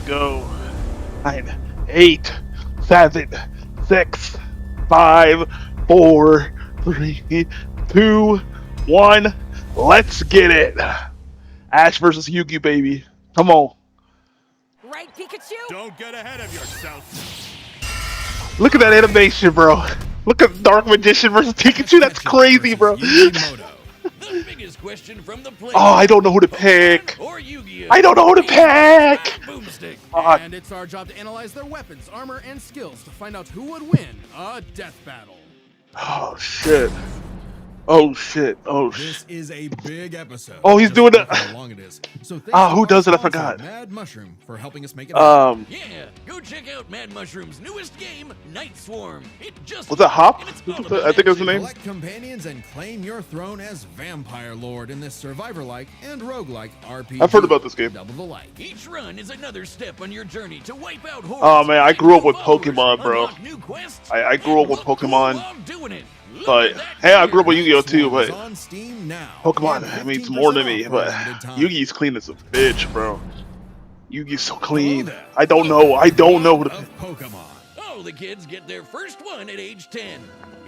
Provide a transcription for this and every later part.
Let's go. 9, 8, 7, 6, 5, 4, 3, 2, 1. Let's get it. Ash versus Yugi, baby. Come on. Right, Pikachu? Don't get ahead of yourself. Look at that animation, bro. Look at Dark Magician versus Pikachu. That's crazy, bro. Yugi Muto. The biggest question from the players. Oh, I don't know who to pick. Or Yu-Gi-Oh. I don't know who to pick. Boomstick. Fuck. And it's our job to analyze their weapons, armor, and skills to find out who would win a death battle. Oh shit. Oh shit. Oh This shit. is a big episode. Oh, he's Just doing look the- how long it is. So thanks Ah, to who our does it? I sponsor, forgot. Mad Mushroom, for helping us make it happen. Yeah, go check out Mad Mushroom's newest game, Night Swarm. It just Was that Hop? and it's all I about think it was the action. name. Collect companions and claim your throne as Vampire Lord in this survivor-like and roguelike RPG. I've heard about this game. Double the like. Each run is another step on your journey to wipe out hordes. Oh, man, I find grew up new with followers, Pokemon, bro. unlock new quests, I grew up and with look Pokemon, cool while doing it. Look but at that hey, I grew up with gear. Yu-Gi-Oh too. Swarm is But on Steam now. Pokemon And means more to 15% me. off But for a limited time. Yugi's clean as a bitch, bro. Yugi's so clean. Hello there. I don't know. I don't know who to pick. Of Pokemon. Oh, the kids get their first one at age 10.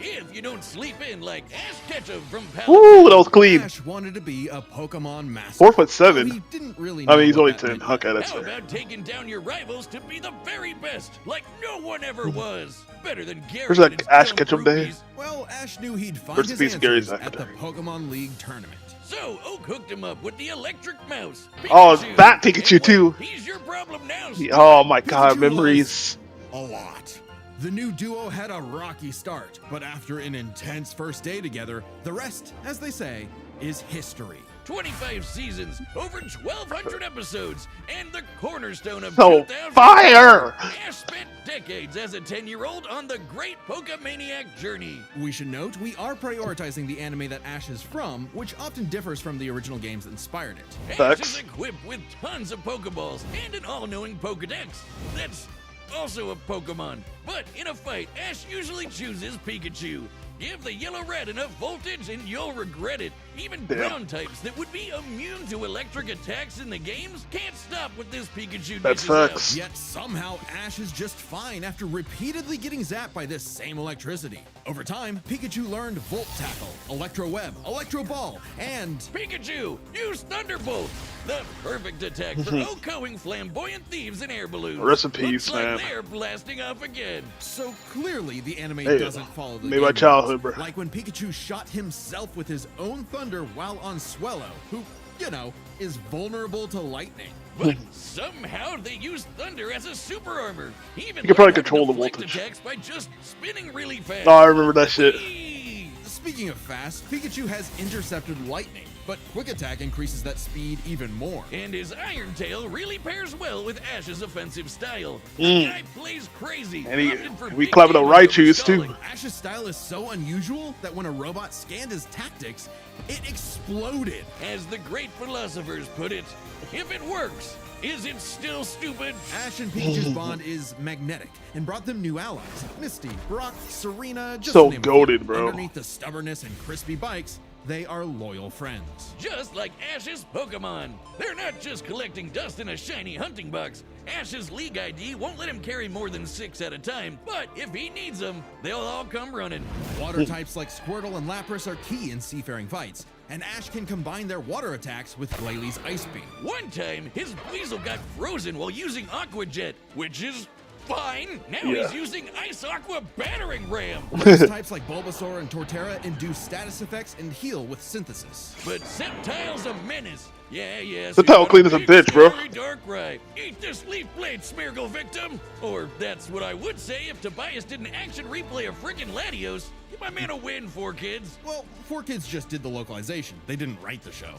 If you don't sleep in like Ash Ketchum from Ooh, that was clean. Ash wanted to be a Pokemon master. 4'7". He didn't really I know mean, he's what only that 10. meant. Okay, that's How fair. about taking down your rivals to be the very best, like no one ever was? Better than Gary. There's like and his Ash dumb Ketchum Day. groupies. Well, Ash knew he'd find Rest in his peace, Gary's answers at the secretary. Pokemon League tournament. So Oak hooked him up with the electric mouse. Oh, Pikachu. that Pikachu, And too. He's your problem now. Oh my god, Pikachu memories. A lot. The new duo had a rocky start, but after an intense first day together, the rest, as they say, is history. 25 seasons, over 1,200 episodes, and the cornerstone of So 2000. fire! Ash spent decades as a 10-year-old on the great Pokemaniac journey. We should note we are prioritizing the anime that Ash is from, which often differs from the original games that inspired it. Ash Facts. is equipped with tons of Pokeballs and an all-knowing Pokedex. That's also a Pokemon. But in a fight, Ash usually chooses Pikachu. Give the yellow red enough voltage and you'll regret it. Even Damn. ground types that would be immune to electric attacks in the games can't stop what this Pikachu That's dishes out. facts. Yet somehow Ash is just fine after repeatedly getting zapped by this same electricity. Over time, Pikachu learned Volt Tackle, Electro Web, Electro Ball, and Pikachu, use Thunderbolt! The perfect attack for outgoing flamboyant thieves and air balloons. Rest in peace, Looks like man. they're blasting off again. so clearly the anime Hey, doesn't follow the made my game childhood, rules. bro. Like when Pikachu shot himself with his own thunder while on Swellow, who, you know, is vulnerable to lightning. But somehow they use thunder as a super armor. Even You can probably learned how to control the deflect voltage. attacks by just spinning really fast. Oh, I remember that shit. Whee! Speaking of fast, Pikachu has intercepted lightning, but Quick Attack increases that speed even more. And his Iron Tail really pairs well with Ash's offensive style. The guy plays crazy. And he- opted for we big clapping the damage over Raichus, too. stalling. Ash's style is so unusual that when a robot scanned his tactics, it exploded. As the great philosophers put it, if it works, is it still stupid? Ash and Pikachu's bond is magnetic and brought them new allies. Misty, Brock, Serena, just So to name a few. goated, bro. Underneath the stubbornness and crispy bikes, they are loyal friends. Just like Ash's Pokemon. They're not just collecting dust in a shiny hunting box. Ash's League ID won't let him carry more than 6 at a time, but if he needs them, they'll all come running. Water types like Squirtle and Lapras are key in seafaring fights, and Ash can combine their water attacks with Glalie Ice Beam. One time, his Weasel got frozen while using Aqua Jet, which is fine. Now Yeah. he's using Ice Aqua Battering Ram. Ice types like Bulbasaur and Torterra induce status effects and heal with synthesis. But Sceptile's a menace. Yeah. Sceptile you got clean as a big, bitch, bro. scary Darkrai. Eat this leaf blade, Smeargle victim. Or that's what I would say if Tobias did an action replay of frickin' Latios. Give my man a win, 4Kids. Well, 4Kids just did the localization. They didn't write the show.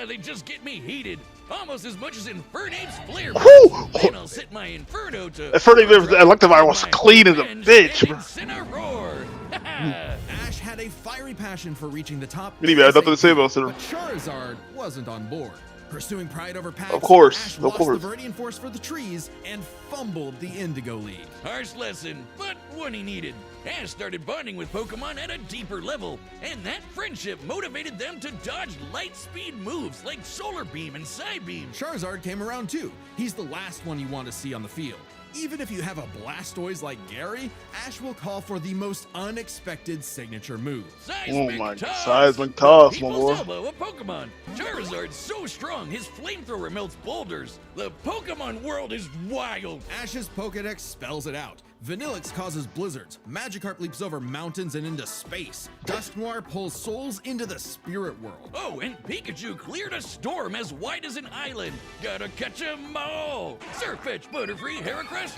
They just get me heated. Almost as much as Infernape's flare. Whew! Then I'll set my Inferno to... Infernape Electivire was clean as a bitch, bro. Incineroar. Ash had a fiery passion for reaching the top. Didn't even have nothing to say about But it. Charizard wasn't on board. Pursuing pride over packs, Of course, Ash of lost course. the Viridian Force for the trees and fumbled the Indigo League. Harsh lesson, but one he needed. Ash started bonding with Pokemon at a deeper level, and that friendship motivated them to dodge light speed moves like Solar Beam and Psybeam. Charizard came around too. He's the last one you want to see on the field. Even if you have a Blastoise like Gary, Ash will call for the most unexpected signature move. Oh my God, Seismic Toss, my boy. Elbow, a Pokemon. Charizard's so strong, his flamethrower melts boulders. The Pokemon world is wild. Ash's Pokedex spells it out. Vanillix causes blizzards, Magikarp leaps over mountains and into space, Dusknoir pulls souls into the spirit world. Oh, and Pikachu cleared a storm as wide as an island. Gotta catch 'em all. Surfetch, Butterfree, Heracross,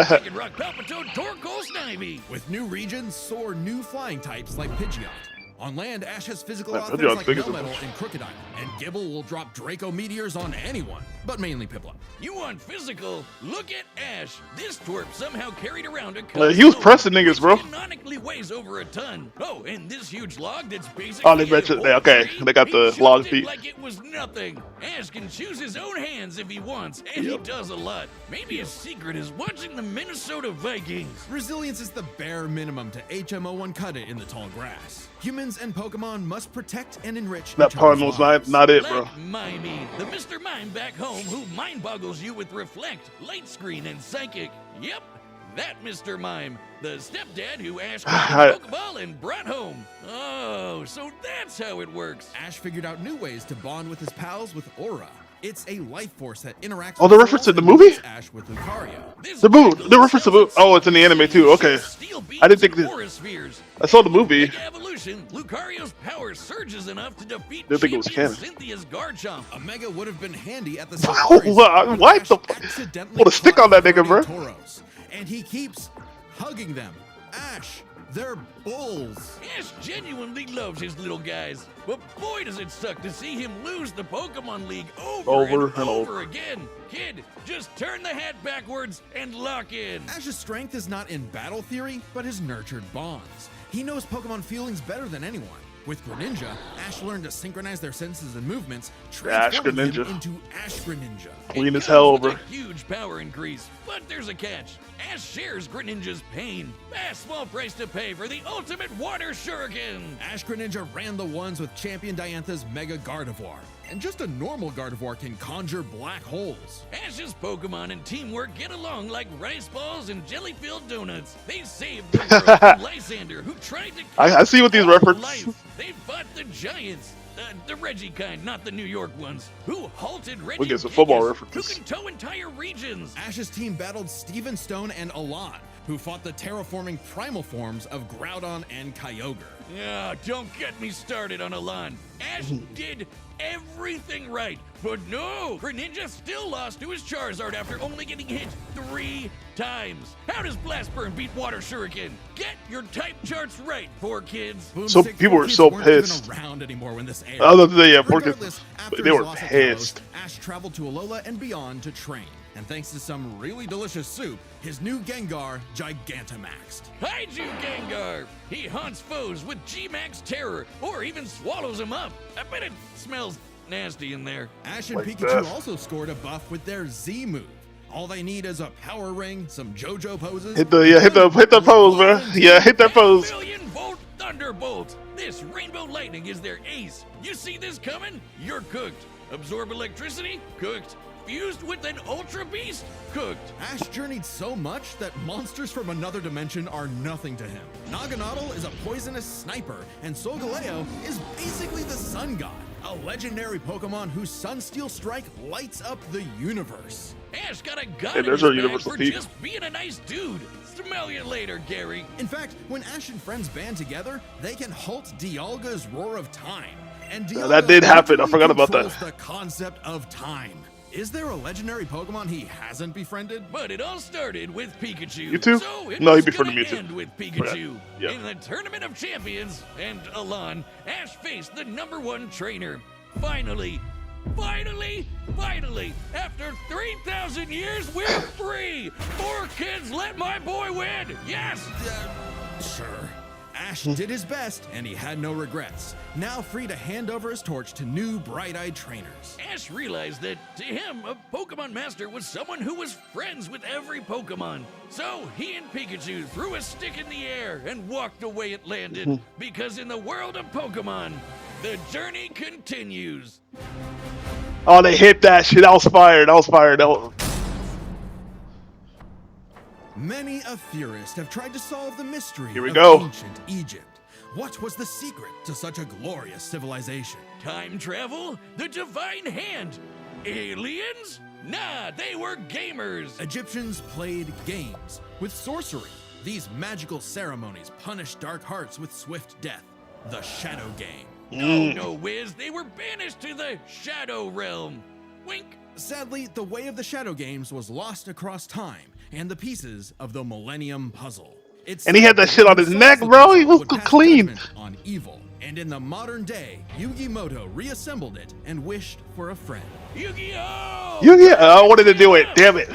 Dragon Rock, Palpitoad, Torkoal, Snivy. With new regions, soar new flying types like Pidgeot. On land, Ash has physical Man, offense Pidgeot's like big as a Melmetal bush. and Crocodile, and Gibble will drop Draco Meteors on anyone, but mainly Piplup. You want physical? Look at Ash. This twerp somehow carried around a He was pressing niggas, bro. Canonically weighs over a ton. Oh, and this huge log that's basically Oh, they mentioned- okay, they got the he log shoved it feet. like it was nothing. Ash can choose his own hands if he wants, and he does a lot. Maybe his secret is watching the Minnesota Vikings. Resilience is the bare minimum to HMO1 cut it in the tall grass. Humans and Pokemon must protect and enrich That each other's Pokemon was lives. not it, bro. Like Mimey, the Mr. Mime back home who mind boggles you with Reflect, Light Screen, and Psychic. Yep, that Mr. Mime, the stepdad who Ash caught the Pokeball and brought home. Oh, so that's how it works. Ash figured out new ways to bond with his pals with Aura. It's a life force that interacts Oh, the with reference souls to the and movie? links Ash with Lucario. This The bag the reference to sells oh, it's in the anime too. Okay, steel I didn't think beams that- and aura spheres. I saw the movie. Mega evolution, Lucario's power surges enough to defeat Didn't think it was champion canon. Cynthia's Garchomp. A Mega would have been handy at the What? safari zone, What Ash the fuck? accidentally Put a stick caught on that nigga, bro. Tauros, and he keeps hugging them. Ash, they're bulls. Ash genuinely loves his little guys, but boy does it suck to see him lose the Pokemon League over and over again. Kid, just turn the hat backwards and lock in. Ash's strength is not in battle theory, but his nurtured bonds. He knows Pokemon feelings better than anyone. With Greninja, Ash learned to synchronize their senses and movements, transforming him Greninja. into Ash Greninja. Clean It as hell, comes with bro. a huge power increase, but there's a catch. Ash shares Greninja's pain. A small price to pay for the ultimate water shuriken. Ash Greninja ran the ones with Champion Diantha's Mega Gardevoir. And just a normal Gardevoir can conjure black holes. Ash's Pokemon and teamwork get along like rice balls and jelly-filled donuts. They saved the world from Lysander, who tried to I see what these all references. life. They fought the Giants. The Reggie kind, not the New York ones, who halted Reggie. We get some football Who references. can tow entire regions. Ash's team battled Steven Stone and Alon, who fought the terraforming primal forms of Groudon and Kyogre. Yeah, don't get me started on Alon. Ash did everything right, but no! Greninja still lost to his Charizard after only getting hit 3 times. How does Blast Burn beat Water Shuriken? Get your type charts right, poor kids. So Boomstick people were kids so weren't even pissed. around anymore when this aired. I was about to say, yeah, poor kids. Regardless, after They his were loss at pissed. Talos, Ash traveled to Alola and beyond to train. And thanks to some really delicious soup, his new Gengar Gigantamaxed. Hide you, Gengar! He haunts foes with G-Max Terror, or even swallows them up. I bet it smells nasty in there. Ash and Like Pikachu that. also scored a buff with their Z move. All they need is a power ring, some JoJo poses. Hit the pose, bro. Yeah, hit that pose. Million Volt Thunderbolt! This Rainbow Lightning is their ace. You see this coming? You're cooked. Absorb electricity? Cooked. Fused with an Ultra Beast? Cooked. Ash journeyed so much that monsters from another dimension are nothing to him. Naganadel is a poisonous sniper, and Solgaleo is basically the sun god, a legendary Pokemon whose Sunsteel Strike lights up the universe. Ash got a gun Hey, in there's his our bag universal for peak. just being a nice dude. Smell you later, Gary. In fact, when Ash and friends band together, they can halt Dialga's Roar of Time. And Dialga that did happen. I literally forgot about that. controls the concept of time. Is there a legendary Pokemon he hasn't befriended? But it all started with Pikachu. Mewtwo? So it No, he was befriended gonna Mewtwo. end with Pikachu. Yeah. In the Tournament of Champions and Alon, Ash faced the #1 trainer. Finally, after 3,000 years, we're free! 4 kids, let my boy win! Yes! Sure. Ash did his best, and he had no regrets. Now free to hand over his torch to new bright-eyed trainers. Ash realized that, to him, a Pokemon Master was someone who was friends with every Pokemon. So he and Pikachu threw a stick in the air and walked the way it landed. Because in the world of Pokemon, the journey continues. Oh, they hit that shit. That was fire. That was fire. That was... Many a theorist have tried to solve the mystery Here we of go. ancient Egypt. What was the secret to such a glorious civilization? Time travel? The Divine Hand? Aliens? Nah, they were gamers. Egyptians played games with sorcery. These magical ceremonies punished dark hearts with swift death. The Shadow Game. No, Wiz, they were banished to the Shadow Realm. Wink. Sadly, the way of the Shadow Games was lost across time and the pieces of the Millennium Puzzle. And he had that shit on his neck, bro. He was clean. On evil. And in the modern day, Yugi Muto reassembled it and wished for a friend. Yu-Gi-Oh! Yu-Gi-Oh! I wanted to do it. Damn it.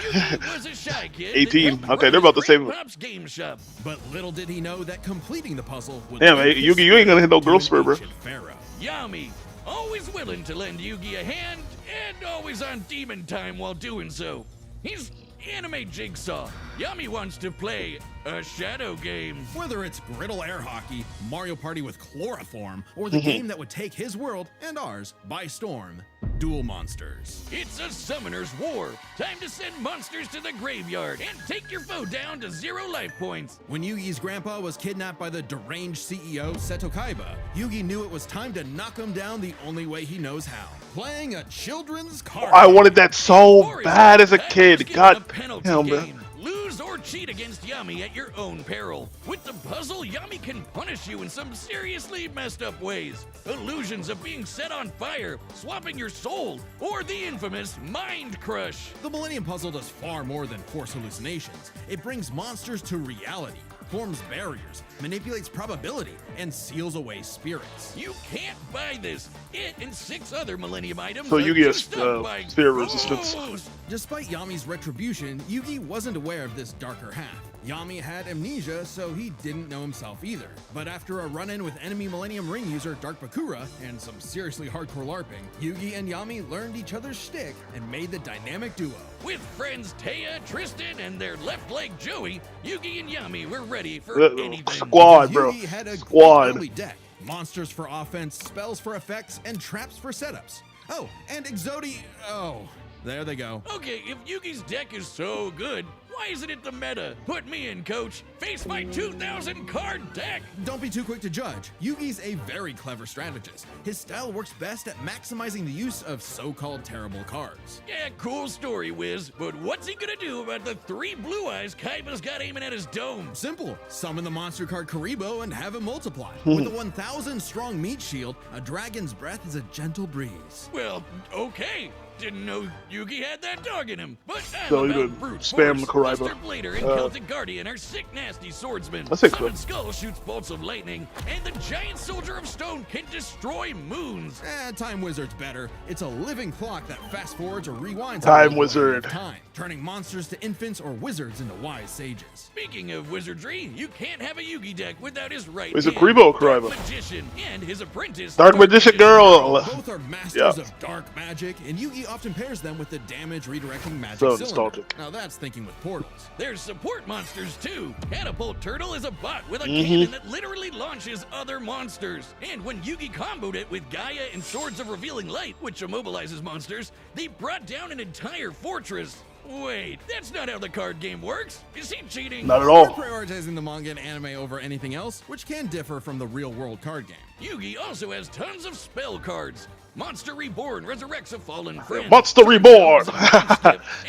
Was a shy kid 18. that Okay, they're about the same. Pop's game shop. But little did he know that completing the puzzle would Damn, link hey, his Yugi, you ain't gonna hit no to growth an spur, bro. ancient pharaoh. Yami, always willing to lend Yugi a hand, and always on demon time while doing so. He's anime Jigsaw. Yami wants to play a shadow game. Whether it's griddle air hockey, Mario Party with chloroform, or the game that would take his world and ours by storm, Duel Monsters. It's a summoner's war. Time to send monsters to the graveyard and take your foe down to 0 life points. When Yugi's grandpa was kidnapped by the deranged CEO Seto Kaiba, Yugi knew it was time to knock him down the only way he knows how. Playing a children's card. I wanted that so Or is bad as a that kid. just God a penalty damn, bro. game? Lose or cheat against Yami at your own peril. With the puzzle, Yami can punish you in some seriously messed up ways. Illusions of being set on fire, swapping your soul, or the infamous Mind Crush. The Millennium Puzzle does far more than force hallucinations. It brings monsters to reality, forms barriers, manipulates probability, and seals away spirits. You can't buy this. It and 6 other Millennium items So are Yu-Gi-Oh's, juiced up by spirit resistance. ghosts. Despite Yami's retribution, Yugi wasn't aware of this darker half. Yami had amnesia, so he didn't know himself either. But after a run-in with enemy Millennium Ring user Dark Bakura and some seriously hardcore LARPing, Yugi and Yami learned each other's shtick and made the dynamic duo. With friends Taya, Tristan, and their left leg Joey, Yugi and Yami were ready for anything. Squad, bro. Yugi had a Squad. great early deck. Monsters for offense, spells for effects, and traps for setups. Oh, and Exodi... Oh, there they go. Okay, if Yugi's deck is so good, why isn't it the meta? Put me in, coach. Face my 2,000 card deck. Don't be too quick to judge. Yugi's a very clever strategist. His style works best at maximizing the use of so-called terrible cards. Yeah, cool story, Wiz. But what's he gonna do about the 3 blue eyes Kaiba's got aiming at his dome? Simple. Summon the monster card Karibo and have him multiply. With a 1,000 strong meat shield, a dragon's breath is a gentle breeze. Well, okay. Didn't know Yugi had that dog in him. But I'm So you about could brute spam force. the Karibo. Buster Blader and Celtic Guardian are sick, nasty swordsmen. That's it, Summon cool. Skull shoots bolts of lightning, and the giant soldier of stone can destroy moons. Time Wizard's better. It's a living clock that fast forwards or rewinds Time a Wizard. time, turning monsters to infants or wizards into wise sages. Speaking of wizardry, you can't have a Yugi deck without his right Is it hand, Karibo or Dark Karibo? Magician, and his apprentice, Dark Magician Girl. Both are masters Yeah. of dark magic, and Yugi often pairs them with the damage redirecting magic So cylinder. nostalgic. Now that's thinking with portals. There's support monsters too. Catapult Turtle is a bot with a Mm-hmm. cannon that literally launches other monsters. And when Yugi comboed it with Gaia and Swords of Revealing Light, which immobilizes monsters, they brought down an entire fortress. Wait, that's not how the card game works. Is he cheating? Not at We're all. prioritizing the manga and anime over anything else, which can differ from the real-world card game. Yugi also has tons of spell cards. Monster Reborn resurrects a fallen friend. Monster Reborn.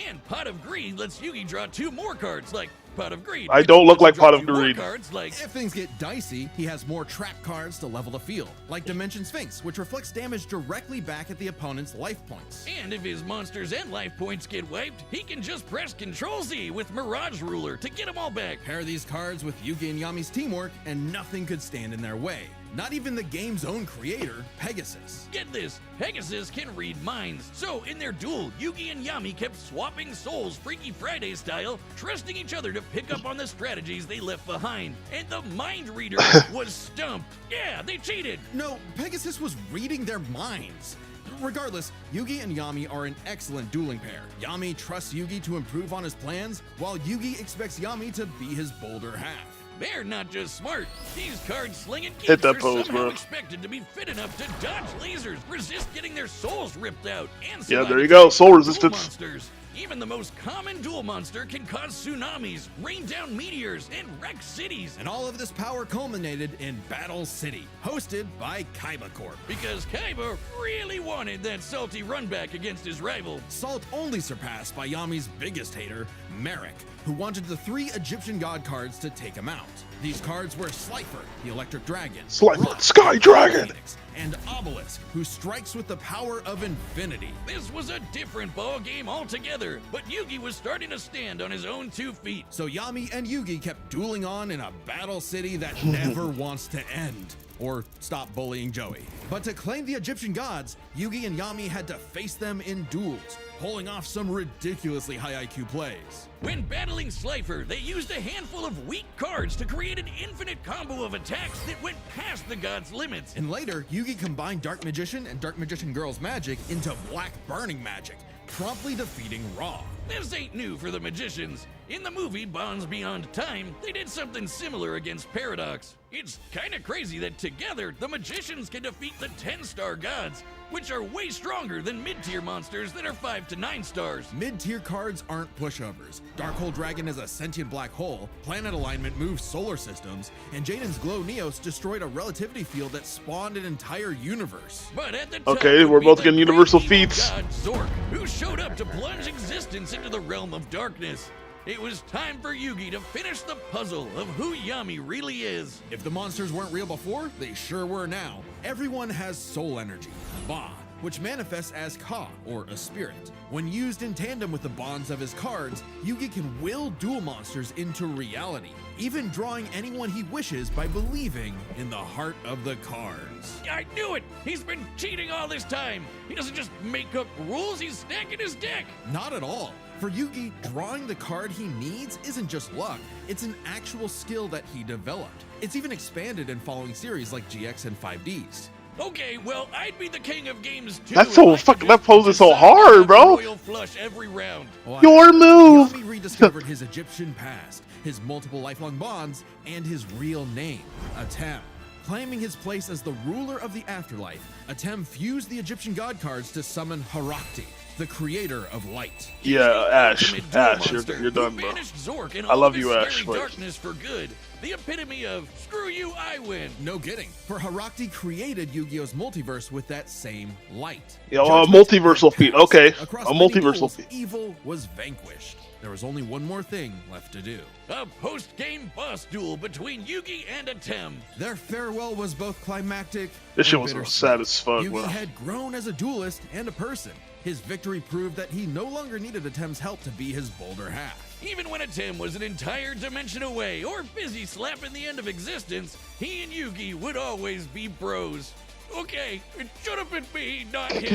And Pot of Greed lets Yugi draw 2 more cards, like Pot of Greed. I which don't look lets you like draw Pot of 2 more Greed. Cards, like If things get dicey, he has more trap cards to level the field, like Dimension Sphinx, which reflects damage directly back at the opponent's life points. And if his monsters and life points get wiped, he can just press Ctrl-Z with Mirage Ruler to get them all back. Pair these cards with Yugi and Yami's teamwork, and nothing could stand in their way. Not even the game's own creator, Pegasus. Get this, Pegasus can read minds. So in their duel, Yugi and Yami kept swapping souls Freaky Friday style, trusting each other to pick up on the strategies they left behind. And the mind reader was stumped. Yeah, they cheated. No, Pegasus was reading their minds. Regardless, Yugi and Yami are an excellent dueling pair. Yami trusts Yugi to improve on his plans, while Yugi expects Yami to be his bolder half. They're not just smart. These card-slinging Hit geeks that are pose, somehow bro. expected to be fit enough to dodge lasers, resist getting their souls ripped out, and Yeah, survive there you go. Soul duel resistance. monsters. Even the most common duel monster can cause tsunamis, rain down meteors, and wreck cities. And all of this power culminated in Battle City, hosted by Kaiba Corp. Because Kaiba really wanted that salty runback against his rival. Salt only surpassed by Yami's biggest hater, Merrick, who wanted the 3 Egyptian god cards to take him out. These cards were Slifer, the Electric Dragon, Slifer, Rock, Sky the Dragon, Phoenix, and Obelisk, who strikes with the power of infinity. This was a different ball game altogether, but Yugi was starting to stand on his own 2 feet. So Yami and Yugi kept dueling on in a battle city that never wants to end. Or stop bullying Joey. But to claim the Egyptian gods, Yugi and Yami had to face them in duels, pulling off some ridiculously high IQ plays. When battling Slifer, they used a handful of weak cards to create an infinite combo of attacks that went past the god's limits. And later, Yugi combined Dark Magician and Dark Magician Girl's magic into Black Burning magic, promptly defeating Ra. This ain't new for the magicians. In the movie Bonds Beyond Time, they did something similar against Paradox. It's kinda crazy that together, the magicians can defeat the 10-star gods, which are way stronger than mid-tier monsters that are 5 to 9 stars. Mid-tier cards aren't pushovers. Darkhold Dragon is a sentient black hole, planet alignment moves solar systems, and Jaden's Glow Neos destroyed a relativity field that spawned an entire universe. But at the Okay, top we're would be both the getting great universal evil feats. God Zork, who showed up to plunge existence into the realm of darkness. It was time for Yugi to finish the puzzle of who Yami really is. If the monsters weren't real before, they sure were now. Everyone has soul energy, Ba, which manifests as Ka, or a spirit. When used in tandem with the bonds of his cards, Yugi can will duel monsters into reality, even drawing anyone he wishes by believing in the heart of the cards. I knew it! He's been cheating all this time! He doesn't just make up rules, he's stacking his deck! Not at all. For Yugi, drawing the card he needs isn't just luck, it's an actual skill that he developed. It's even expanded in following series like GX and 5Ds. Okay, well, I'd be the king of games too. That's so if I could fucking- that just pose is so decide hard, to have bro. Royal flush every round. Your move! Yami rediscovered his Egyptian past, his multiple lifelong bonds, and his real name, Atem. Claiming his place as the ruler of the afterlife, Atem fused the Egyptian god cards to summon Harakti, the creator of light. Yeah, Ash. Ultimate duel Ash, monster you're done, who bro. banished Zork and I all love of his you, Ash, scary but- darkness for good. The epitome of screw you, I win. No kidding, for Harakti created Yu-Gi-Oh's multiverse with that same light. Yeah, a Judgment multiversal had feat. passed. Okay, Across a many multiversal duels, feat. Evil was vanquished. There was only one more thing left to do. A post-game boss duel between Yugi and Atem. Their farewell was both climactic This shit and was bittersweet. sad as fuck, Yugi bro. had grown as a duelist and a person. His victory proved that he no longer needed Atem's help to be his bolder half. Even when Atem was an entire dimension away or busy slapping the end of existence, he and Yugi would always be bros. Okay, it should have been me, not him.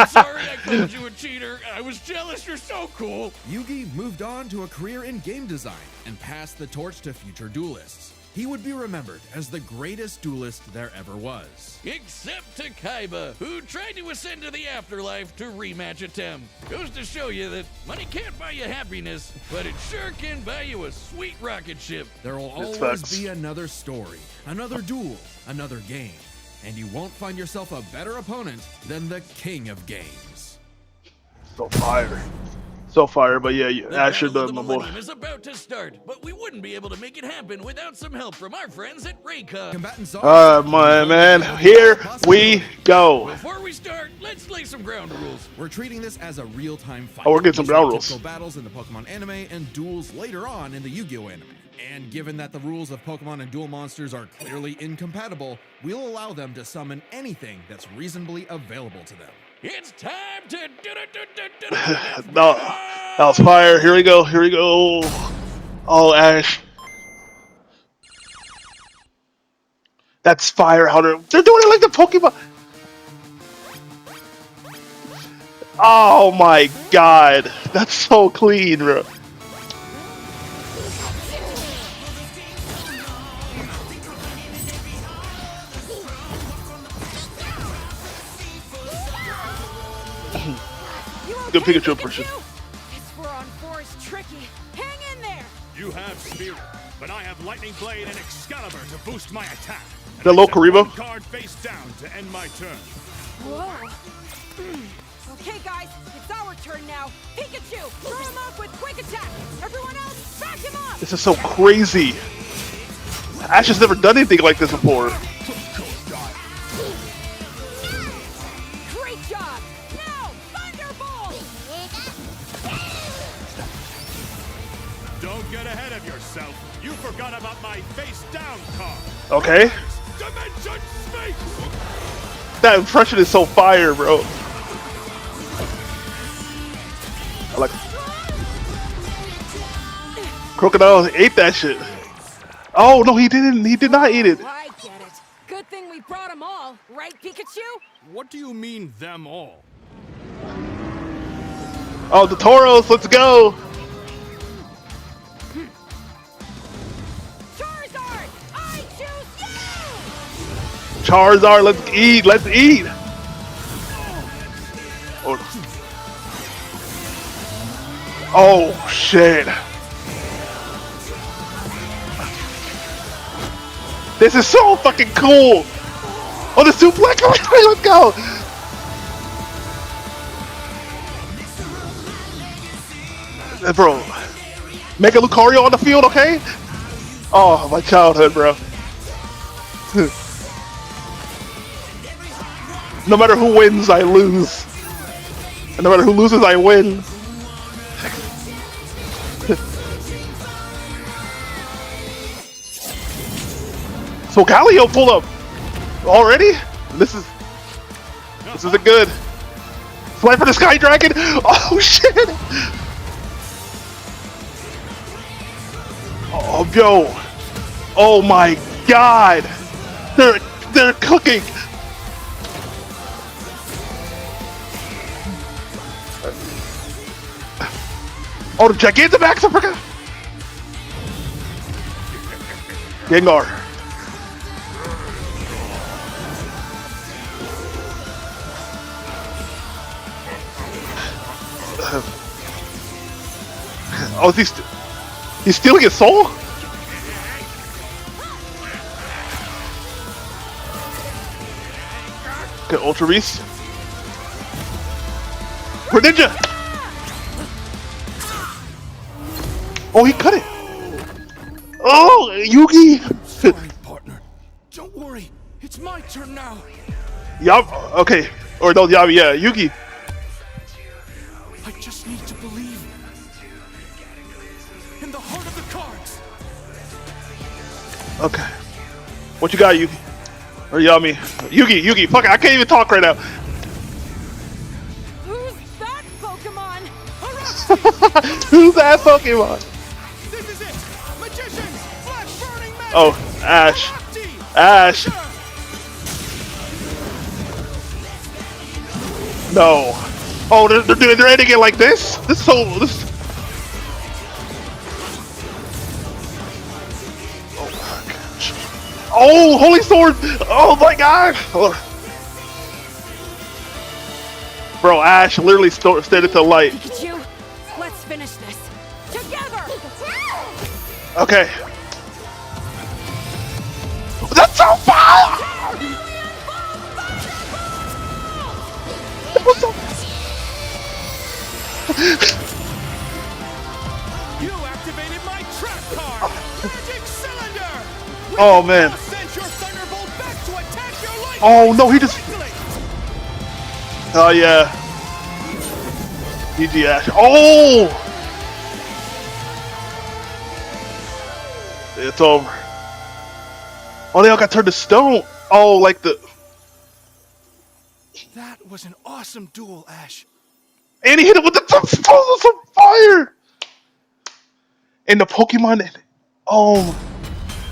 Sorry I called you a cheater. I was jealous. You're so cool. Yugi moved on to a career in game design and passed the torch to future duelists. He would be remembered as the greatest duelist there ever was. Except to Kaiba, who tried to ascend to the afterlife to rematch Atem. Goes to show you that money can't buy you happiness, but it sure can buy you a sweet rocket ship. There will It's always facts. be another story, another duel, another game, and you won't find yourself a better opponent than the king of games. So fire. So fire, but yeah, The Ash, you're Battle of done, the my boy. Millennium is about to start, but we wouldn't be able to make it happen without some help from our friends at Raycon. Combatants are... My man, here we go. Before we start, let's lay some ground rules. We're treating this as a real-time fight. Oh, we're getting some Just ground like rules. typical battles in the Pokemon anime and duels later on in the Yu-Gi-Oh anime. And given that the rules of Pokemon and duel monsters are clearly incompatible, we'll allow them to summon anything that's reasonably available to them. It's time to No, that was fire. Here we go. Here we go. Oh, Ash. That's fire how they're doing it like the Pokemon. Oh my god. That's so clean, bro. Good Pikachu impression. This 4-on-4 is tricky. Hang in there. You have Spirit, but I have Lightning Blade and Excalibur to boost my attack. And Hello, I set Karibo. one card face down to end my turn. Whoa. Okay, guys, it's our turn now. Pikachu, throw him off with quick attack. Everyone else, back him up. This is so crazy. Ash has never done anything like this before. Great job. Now, Thunderbolt. Don't get ahead of yourself. You forgot about my face down card. Okay. Dimension Space! That impression is so fire, bro. I like Crocodile ate that shit. Oh no, he didn't. He did not eat it. I get it. Good thing we brought them all, right, Pikachu? What do you mean, them all? Oh, the Tauros, let's go. Charizard, I choose you. Charizard, let's eat. Let's eat. Oh shit. This is so fucking cool. Oh, the suplex. Let's go. Bro, make a Lucario on the field, okay? Oh, my childhood, bro. No matter who wins, I lose. And no matter who loses, I win. So Galio pulled up already? This isn't good. Fly for the Sky Dragon! Oh shit! Oh yo! Oh my god! They're cooking! Oh, the Gigantamax, I forgot! Gengar. Oh, is he's stealing his soul? Okay, Ultra Beast. Greninja! Oh, he cut it! Oh, Yugi! Sorry, partner. Don't worry. It's my turn now. Okay. Or no, Yabi, yeah, Yugi. I just need to believe in the heart of the cards. Okay. What you got, Yugi? Or Yami? Yugi, fuck it, I can't even talk right now. Who's that Pokemon? Who's that Pokemon? This is it. Magicians, flash burning magic. Oh, Ash. Ash. No. Oh, they're ending it like this? This. Oh my gosh. Oh, Holy Sword! Oh my god! Bro, Ash literally stayed at the light. Pikachu, let's finish this together. Okay. That's so fire! That was so. You activated my trap card. Magic Cylinder. Oh man. Send your Thunderbolt back to attack your light. Oh no, he just. Oh yeah. GG Ash. Oh! It's over. Oh, they all got turned to stone. Oh, like the. That was an awesome duel, Ash. And he hit it with the explosives of fire. And the Pokemon. Oh.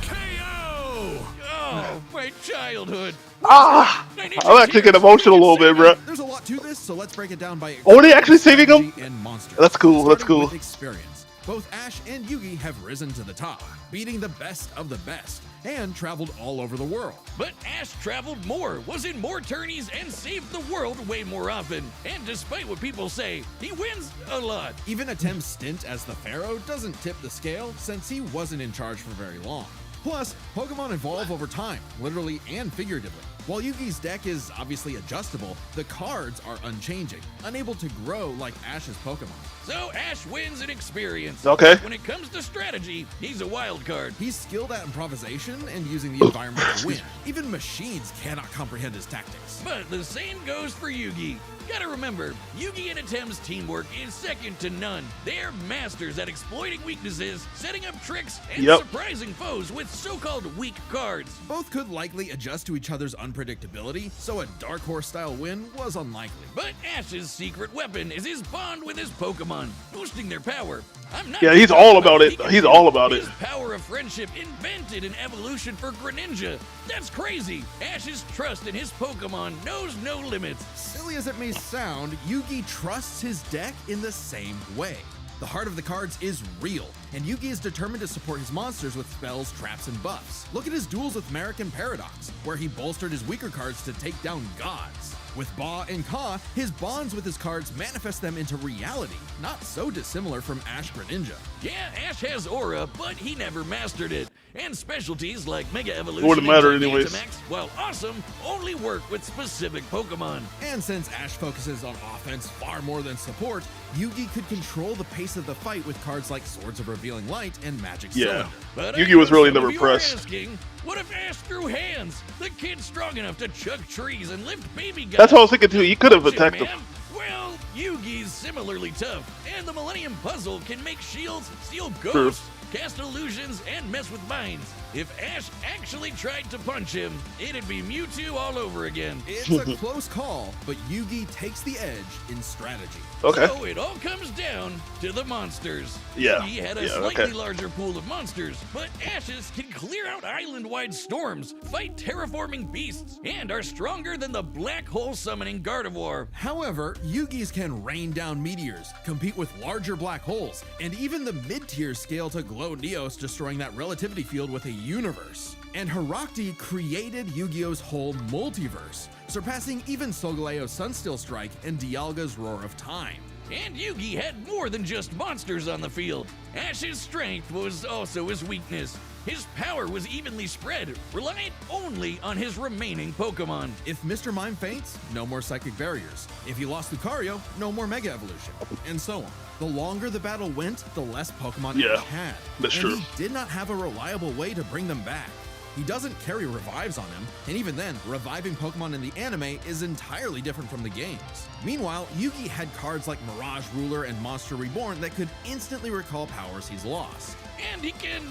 KO! Oh, my childhood. Ah, I need I'm your actually tears. getting emotional a You little can bit, save bro. There's a lot to this, so let's break it down by Oh, are they actually saving him? strategy and monsters. That's cool, that's Starting cool. with experience. Both Ash and Yugi have risen to the top, beating the best of the best, and traveled all over the world. But Ash traveled more, was in more tourneys, and saved the world way more often. And despite what people say, he wins a lot. Even Atem's stint as the Pharaoh doesn't tip the scale since he wasn't in charge for very long. Plus, Pokemon evolve over time, literally and figuratively. While Yugi's deck is obviously adjustable, the cards are unchanging, unable to grow like Ash's Pokemon. So Ash wins in experience. Okay. When it comes to strategy, he's a wild card. He's skilled at improvisation and using the environment to win. Even machines cannot comprehend his tactics. But the same goes for Yugi. Gotta remember, Yugi and Atem's teamwork is second to none. They're masters at exploiting weaknesses, setting up tricks, and surprising foes with so-called weak cards. Both could likely adjust to each other's unpredictability, so a Dark Horse-style win was unlikely. But Ash's secret weapon is his bond with his Pokemon, boosting their power. I'm not Yeah, he's all about it. He's all about it. His power of friendship invented an evolution for Greninja. That's crazy. Ash's trust in his Pokemon knows no limits. Silly as it may sound, Yugi trusts his deck in the same way. The heart of the cards is real, and Yugi is determined to support his monsters with spells, traps, and buffs. Look at his duels with Merrick and Paradox, where he bolstered his weaker cards to take down gods. With Ba and Ka, his bonds with his cards manifest them into reality, not so dissimilar from Ash Greninja. Yeah, Ash has aura, but he never mastered it. And specialties like Mega Evolution Wouldn't matter and anyways. Gigantamax, while awesome, only work with specific Pokemon. And since Ash focuses on offense far more than support, Yugi could control the pace of the fight with cards like Swords of Revealing Light and Magic Yeah. Cylinder. But Yugi was really some never of you are impressed. asking, what if Ash threw hands? The kid's strong enough to chuck trees and lift baby guys. That's what I was thinking too. He could have Shit, attacked man. him. Well, Yugi's similarly tough, and the Millennium Puzzle can make shields, steal ghosts, cast illusions, and mess with minds. If Ash actually tried to punch him, it'd be Mewtwo all over again. It's a close call, but Yugi takes the edge in strategy. Okay. So it all comes down to the monsters. Yeah. Yugi had a Yeah, slightly okay. larger pool of monsters, but Ashes can clear out island-wide storms, fight terraforming beasts, and are stronger than the black hole summoning Gardevoir. However, Yugi's can rain down meteors, compete with larger black holes, and even the mid-tier scale to glow Neos, destroying that relativity field with a universe. And Herakti created Yu-Gi-Oh's whole multiverse, surpassing even Solgaleo's Sunsteel Strike and Dialga's Roar of Time. And Yugi had more than just monsters on the field. Ash's strength was also his weakness. His power was evenly spread, reliant only on his remaining Pokemon. If Mr. Mime faints, no more Psychic Barriers. If he lost Lucario, no more Mega Evolution, and so on. The longer the battle went, the less Pokemon he had. That's and true. he did not have a reliable way to bring them back. He doesn't carry revives on him, and even then, reviving Pokemon in the anime is entirely different from the games. Meanwhile, Yugi had cards like Mirage Ruler and Monster Reborn that could instantly recall powers he's lost. And he can,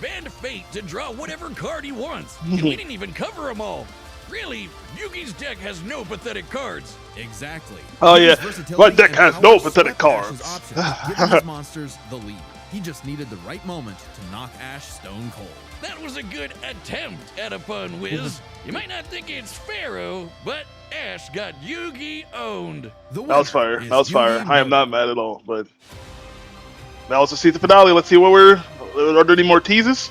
bend fate to draw whatever card he wants. And we didn't even cover them all. Really, Yugi's deck has no pathetic cards. Exactly. Oh, Yugi's yeah. versatility My deck and has power no pathetic swept Ash's cards. options, giving his monsters the lead. He just needed the right moment to knock Ash stone cold. That was a good attempt at a pun, Wiz. You might not think it's Pharaoh, but Ash got Yugi owned. The That was winner fire. is That was fire. Yugi I am Muto. not mad at all. But that was the season finale. Let's see what are there any more teases?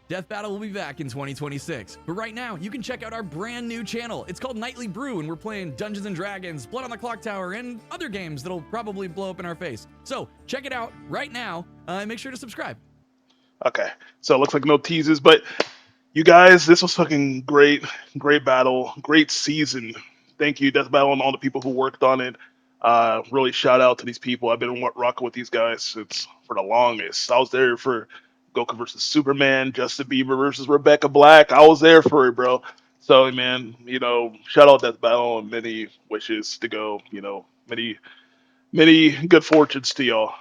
Death Battle will be back in 2026, but right now you can check out our brand new channel. It's called Nightly Brew, and we're playing Dungeons and Dragons, Blood on the Clock Tower, and other games that'll probably blow up in our face. So check it out right now, and make sure to subscribe. Okay, so it looks like no teases, but you guys, this was fucking great. Great battle, great season. Thank you, Death Battle, and all the people who worked on it. Really shout out to these people. I've been rocking with these guys since for the longest. I was there for Goku versus Superman, Justin Bieber versus Rebecca Black. I was there for it, bro. So, man, shout out Death Battle and many wishes to go. Many good fortunes to y'all.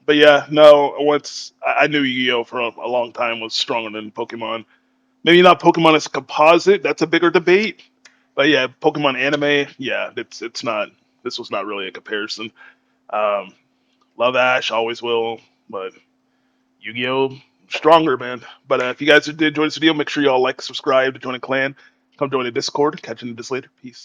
But yeah, no, once I knew Yu-Gi-Oh for a long time was stronger than Pokemon. Maybe not Pokemon as a composite. That's a bigger debate. But yeah, Pokemon anime, yeah, it's not. This was not really a comparison. Love Ash, always will. But Yu-Gi-Oh, stronger, man. But if you guys did enjoy this video, make sure y'all like, subscribe, join a clan, come join the Discord. Catch you in this later. Peace.